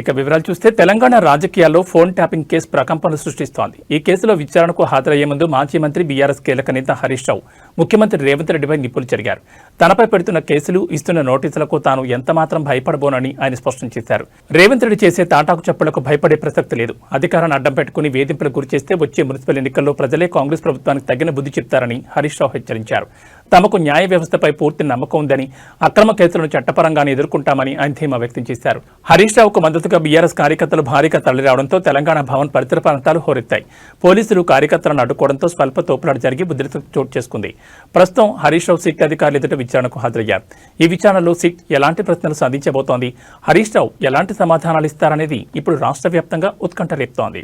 ఇక వివరాలు చూస్తే తెలంగాణ రాజకీయాల్లో ఫోన్ ట్యాపింగ్ కేసు ప్రకంపనలు సృష్టిస్తోంది. ఈ కేసులో విచారణకు హాజరయ్యే ముందు మాజీ మంత్రి బీఆర్ఎస్ కీలక నేత హరీష్ రావు ముఖ్యమంత్రి రేవంత్ రెడ్డిపై నిప్పులు చెరిగారు. తనపై పెడుతున్న కేసులు, ఇస్తున్న నోటీసులకు తాను ఎంతమాత్రం భయపడబోనని ఆయన స్పష్టం చేశారు. రేవంత్ రెడ్డి చేసే తాటాకు చప్పులకు భయపడే ప్రసక్తి లేదు. అధికారాన్ని అడ్డం పెట్టుకుని వేధింపులకు గురిచేస్తే వచ్చే మున్సిపల్ ఎన్నికల్లో ప్రజలే కాంగ్రెస్ ప్రభుత్వానికి తగిన బుద్ధి చెప్తారని హరీష్ రావు హెచ్చరించారు. తమకు న్యాయ వ్యవస్థపై పూర్తి నమ్మకం ఉందని, అక్రమ కేసులను చట్టపరంగానే ఎదుర్కొంటామని ఆయన ధీమా వ్యక్తం చేశారు. హరీష్ రావుకు మద్దతుగా బీఆర్ఎస్ కార్యకర్తలు భారీగా తరలిరావడంతో తెలంగాణ భవన్ పరిసర ప్రాంతాలు హోరెత్తాయి. పోలీసులు కార్యకర్తలను అడ్డుకోవడంతో స్వల్ప తోపులాట జరిగి ఉద్రిక్తత చోటు చేసుకుంది. ప్రస్తుతం హరీష్ రావు సిట్ అధికారులు ఎదుట విచారణకు హాజరయ్యారు. ఈ విచారణలో సిట్ ఎలాంటి ప్రశ్నలు సంధించబోతోంది, హరీష్ రావు ఎలాంటి సమాధానాలు ఇస్తారనేది ఇప్పుడు రాష్ట్ర వ్యాప్తంగా ఉత్కంఠ రేపుతోంది.